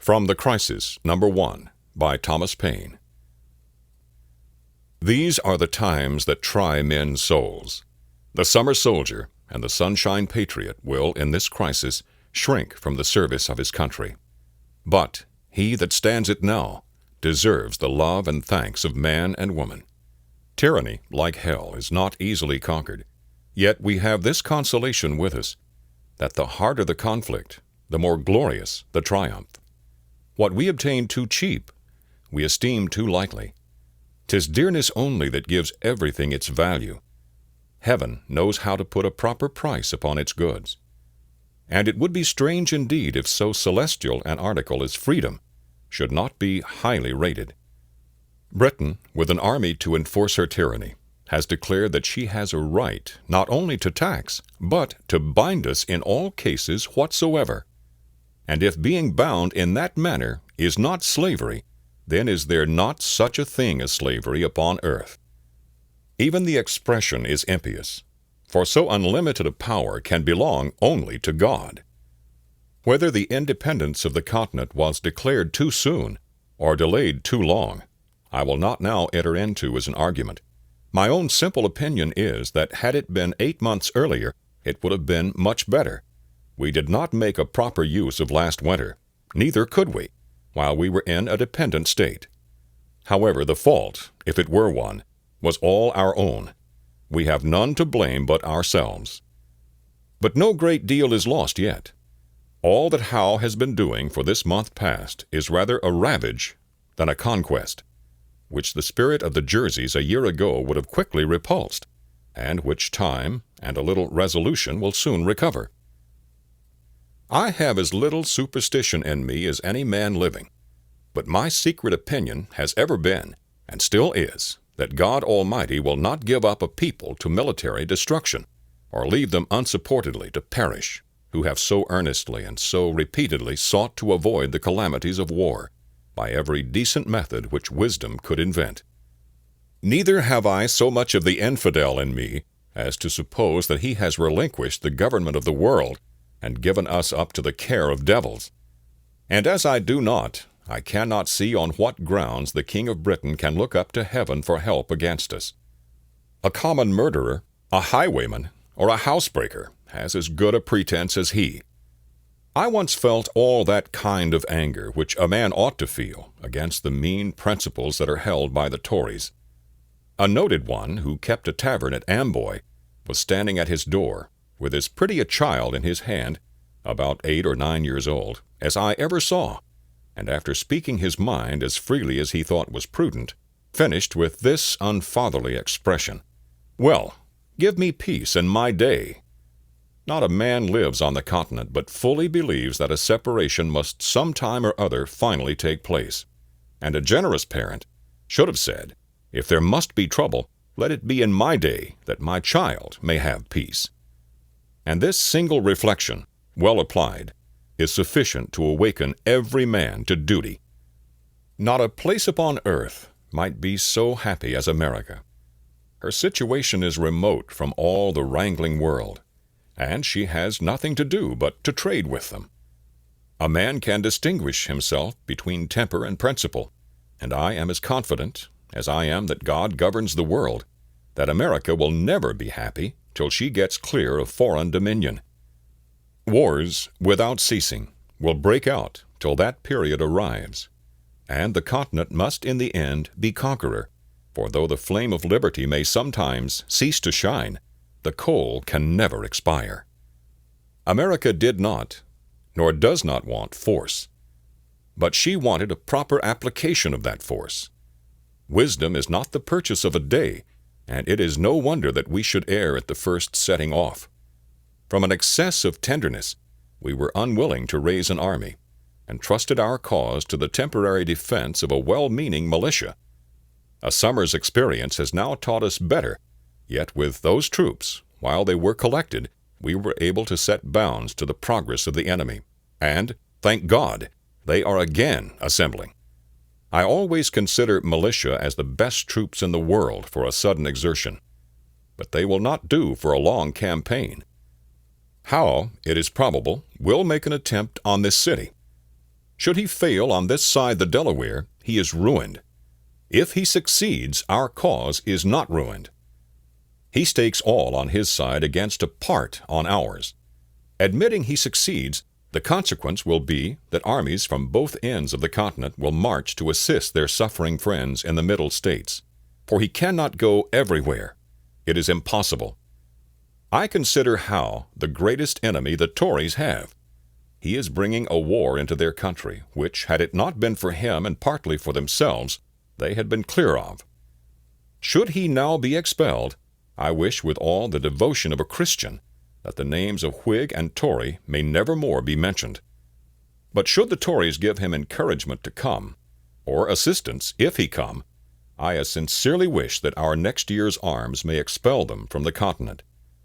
From The Crisis, Number 1, by Thomas Paine. These are the times that try men's souls. The summer soldier and the sunshine patriot will, in this crisis, shrink from the service of his country. But he that stands it now deserves the love and thanks of man and woman. Tyranny, like hell, is not easily conquered. Yet we have this consolation with us, that the harder the conflict, the more glorious the triumph. What we obtain too cheap, we esteem too lightly. 'Tis dearness only that gives everything its value. Heaven knows how to put a proper price upon its goods. And it would be strange indeed if so celestial an article as freedom should not be highly rated. Britain, with an army to enforce her tyranny, has declared that she has a right not only to tax, but to bind us in all cases whatsoever. And if being bound in that manner is not slavery, then is there not such a thing as slavery upon earth. Even the expression is impious, for so unlimited a power can belong only to God. Whether the independence of the continent was declared too soon or delayed too long, I will not now enter into as an argument. My own simple opinion is that had it been 8 months earlier, it would have been much better. We did not make a proper use of last winter, neither could we, while we were in a dependent state. However, the fault, if it were one, was all our own. We have none to blame but ourselves. But no great deal is lost yet. All that Howe has been doing for this month past is rather a ravage than a conquest, which the spirit of the Jerseys a year ago would have quickly repulsed, and which time and a little resolution will soon recover. I have as little superstition in me as any man living, but my secret opinion has ever been, and still is, that God Almighty will not give up a people to military destruction, or leave them unsupportedly to perish, who have so earnestly and so repeatedly sought to avoid the calamities of war, by every decent method which wisdom could invent. Neither have I so much of the infidel in me as to suppose that he has relinquished the government of the world and given us up to the care of devils. And as I do not, I cannot see on what grounds the King of Britain can look up to heaven for help against us. A common murderer, a highwayman, or a housebreaker has as good a pretense as he. I once felt all that kind of anger which a man ought to feel against the mean principles that are held by the Tories. A noted one, who kept a tavern at Amboy, was standing at his door, with as pretty a child in his hand, about 8 or 9 years old, as I ever saw, and after speaking his mind as freely as he thought was prudent, finished with this unfatherly expression: "Well, give me peace and my day." Not a man lives on the continent but fully believes that a separation must some time or other finally take place, and a generous parent should have said, "If there must be trouble, let it be in my day, that my child may have peace." And this single reflection, well applied, is sufficient to awaken every man to duty. Not a place upon earth might be so happy as America. Her situation is remote from all the wrangling world, and she has nothing to do but to trade with them. A man can distinguish himself between temper and principle, and I am as confident as I am that God governs the world, that America will never be happy till she gets clear of foreign dominion. Wars, without ceasing, will break out till that period arrives, and the continent must in the end be conqueror, for though the flame of liberty may sometimes cease to shine, the coal can never expire. America did not, nor does not want force, but she wanted a proper application of that force. Wisdom is not the purchase of a day, and it is no wonder that we should err at the first setting off. From an excess of tenderness, we were unwilling to raise an army, and trusted our cause to the temporary defense of a well-meaning militia. A summer's experience has now taught us better, yet with those troops, while they were collected, we were able to set bounds to the progress of the enemy, and, thank God, they are again assembling. I always consider militia as the best troops in the world for a sudden exertion, but they will not do for a long campaign. Howe, it is probable, will make an attempt on this city. Should he fail on this side the Delaware, he is ruined. If he succeeds, our cause is not ruined. He stakes all on his side against a part on ours. Admitting he succeeds, the consequence will be that armies from both ends of the continent will march to assist their suffering friends in the Middle States, for he cannot go everywhere. It is impossible. I consider Howe the greatest enemy the Tories have. He is bringing a war into their country, which, had it not been for him and partly for themselves, they had been clear of. Should he now be expelled, I wish with all the devotion of a Christian that the names of Whig and Tory may never more be mentioned. But should the Tories give him encouragement to come, or assistance if he come, I as sincerely wish that our next year's arms may expel them from the continent,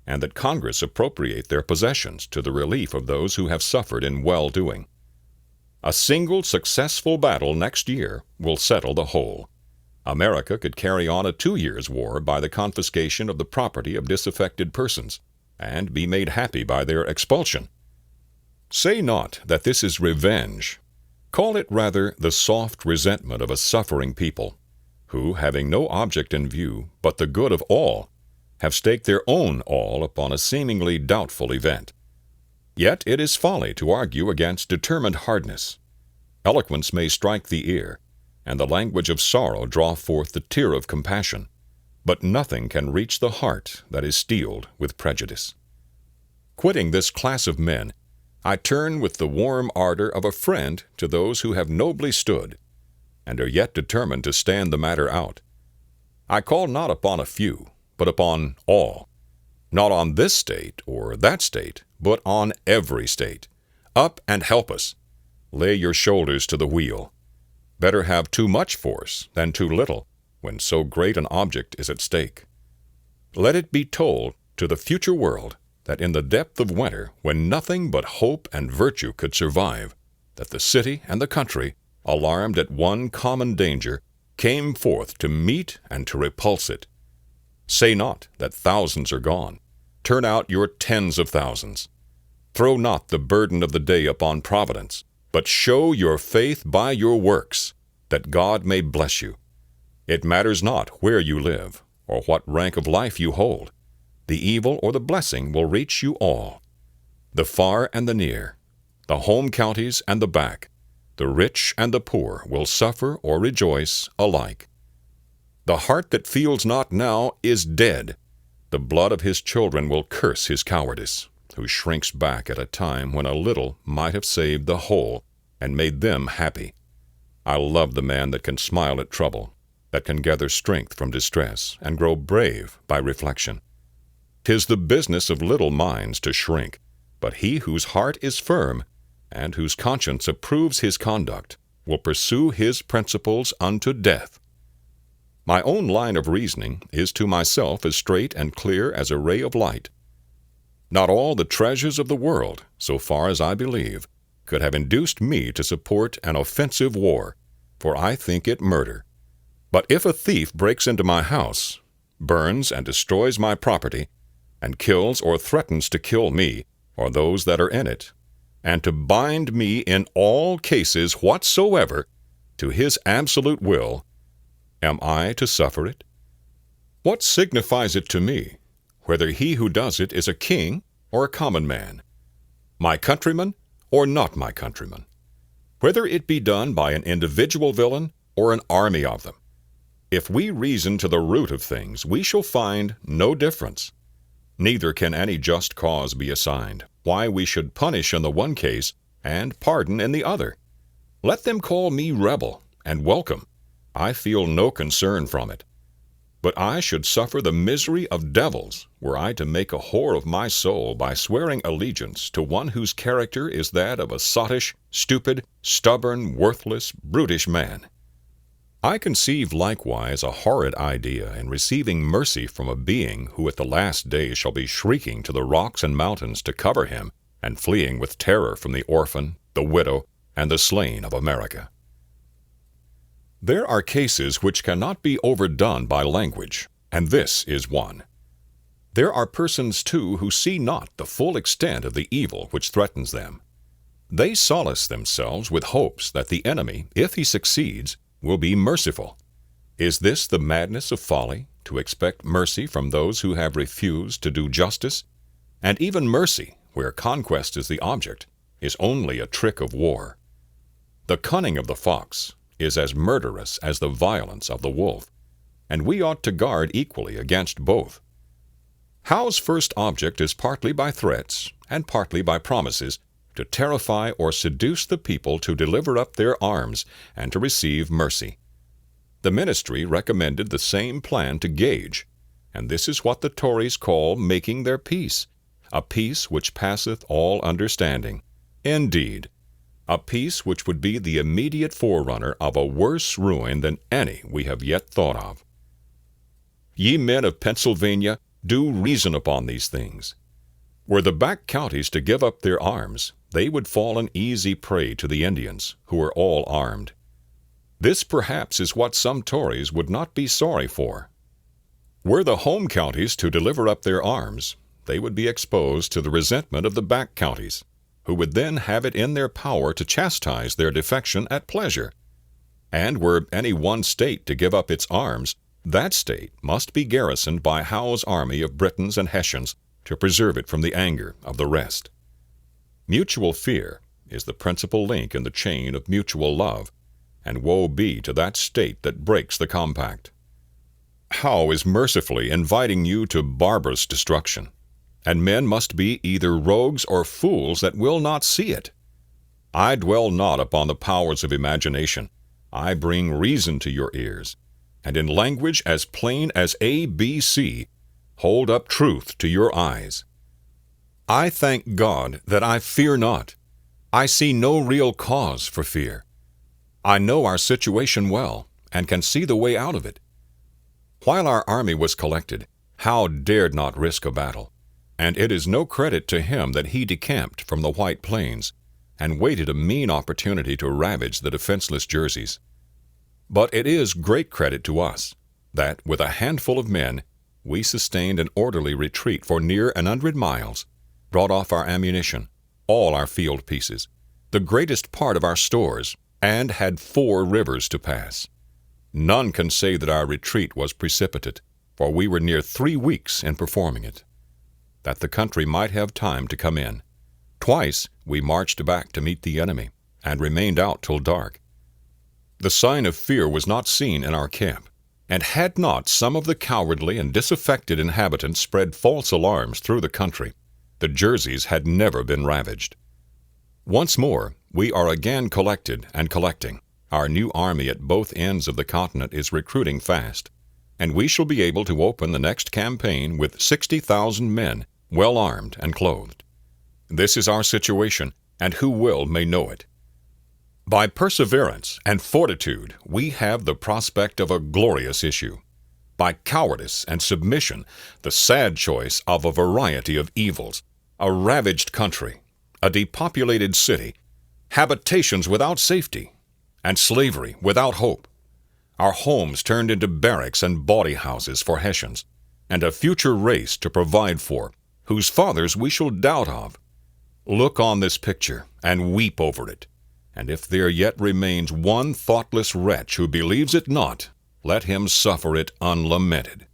and that Congress appropriate their possessions to the relief of those who have suffered in well-doing. A single successful battle next year will settle the whole. America could carry on a 2 years' war by the confiscation of the property of disaffected persons, and be made happy by their expulsion. Say not that this is revenge. Call it rather the soft resentment of a suffering people, who, having no object in view but the good of all, have staked their own all upon a seemingly doubtful event. Yet it is folly to argue against determined hardness. Eloquence may strike the ear, and the language of sorrow draw forth the tear of compassion, but nothing can reach the heart that is steeled with prejudice. Quitting this class of men, I turn with the warm ardor of a friend to those who have nobly stood, and are yet determined to stand the matter out. I call not upon a few, but upon all, not on this state or that state, but on every state. Up and help us. Lay your shoulders to the wheel. Better have too much force than too little, when so great an object is at stake. Let it be told to the future world that in the depth of winter, when nothing but hope and virtue could survive, that the city and the country, alarmed at one common danger, came forth to meet and to repulse it. Say not that thousands are gone. Turn out your tens of thousands. Throw not the burden of the day upon Providence, but show your faith by your works, that God may bless you. It matters not where you live, or what rank of life you hold. The evil or the blessing will reach you all. The far and the near, the home counties and the back, the rich and the poor will suffer or rejoice alike. The heart that feels not now is dead. The blood of his children will curse his cowardice, who shrinks back at a time when a little might have saved the whole and made them happy. I love the man that can smile at trouble, that can gather strength from distress, and grow brave by reflection. 'Tis the business of little minds to shrink, but he whose heart is firm, and whose conscience approves his conduct, will pursue his principles unto death. My own line of reasoning is to myself as straight and clear as a ray of light. Not all the treasures of the world, so far as I believe, could have induced me to support an offensive war, for I think it murder. But if a thief breaks into my house, burns and destroys my property, and kills or threatens to kill me, or those that are in it, and to bind me in all cases whatsoever to his absolute will, am I to suffer it? What signifies it to me, whether he who does it is a king or a common man, my countryman or not my countryman, whether it be done by an individual villain or an army of them? If we reason to the root of things, we shall find no difference. Neither can any just cause be assigned why we should punish in the one case and pardon in the other. Let them call me rebel, and welcome. I feel no concern from it. But I should suffer the misery of devils were I to make a whore of my soul by swearing allegiance to one whose character is that of a sottish, stupid, stubborn, worthless, brutish man. I conceive likewise a horrid idea in receiving mercy from a being who at the last day shall be shrieking to the rocks and mountains to cover him, and fleeing with terror from the orphan, the widow, and the slain of America. There are cases which cannot be overdone by language, and this is one. There are persons, too, who see not the full extent of the evil which threatens them. They solace themselves with hopes that the enemy, if he succeeds, will be merciful. Is this the madness of folly, to expect mercy from those who have refused to do justice? And even mercy, where conquest is the object, is only a trick of war. The cunning of the fox is as murderous as the violence of the wolf, and we ought to guard equally against both. Howe's first object is partly by threats and partly by promises to terrify or seduce the people to deliver up their arms and to receive mercy. The ministry recommended the same plan to Gage, and this is what the Tories call making their peace, a peace which passeth all understanding. Indeed, a peace which would be the immediate forerunner of a worse ruin than any we have yet thought of. Ye men of Pennsylvania, do reason upon these things. Were the back counties to give up their arms, they would fall an easy prey to the Indians, who are all armed. This perhaps is what some Tories would not be sorry for. Were the home counties to deliver up their arms, they would be exposed to the resentment of the back counties, who would then have it in their power to chastise their defection at pleasure. And were any one state to give up its arms, that state must be garrisoned by Howe's army of Britons and Hessians to preserve it from the anger of the rest. Mutual fear is the principal link in the chain of mutual love, and woe be to that state that breaks the compact. Howe is mercifully inviting you to barbarous destruction, and men must be either rogues or fools that will not see it. I dwell not upon the powers of imagination. I bring reason to your ears, and in language as plain as ABC, hold up truth to your eyes. I thank God that I fear not. I see no real cause for fear. I know our situation well, and can see the way out of it. While our army was collected, Howe dared not risk a battle, and it is no credit to him that he decamped from the White Plains, and waited a mean opportunity to ravage the defenseless Jerseys. But it is great credit to us, that, with a handful of men, we sustained an orderly retreat for near 100 miles, brought off our ammunition, all our field pieces, the greatest part of our stores, and had 4 rivers to pass. None can say that our retreat was precipitate, for we were near 3 weeks in performing it, that the country might have time to come in. Twice we marched back to meet the enemy, and remained out till dark. The sign of fear was not seen in our camp, and had not some of the cowardly and disaffected inhabitants spread false alarms through the country, the Jerseys had never been ravaged. Once more, we are again collected and collecting. Our new army at both ends of the continent is recruiting fast, and we shall be able to open the next campaign with 60,000 men, well armed and clothed. This is our situation, and who will may know it. By perseverance and fortitude we have the prospect of a glorious issue. By cowardice and submission, the sad choice of a variety of evils, a ravaged country, a depopulated city, habitations without safety, and slavery without hope, our homes turned into barracks and bawdy houses for Hessians, and a future race to provide for, whose fathers we shall doubt of. Look on this picture, and weep over it, and if there yet remains one thoughtless wretch who believes it not, let him suffer it unlamented.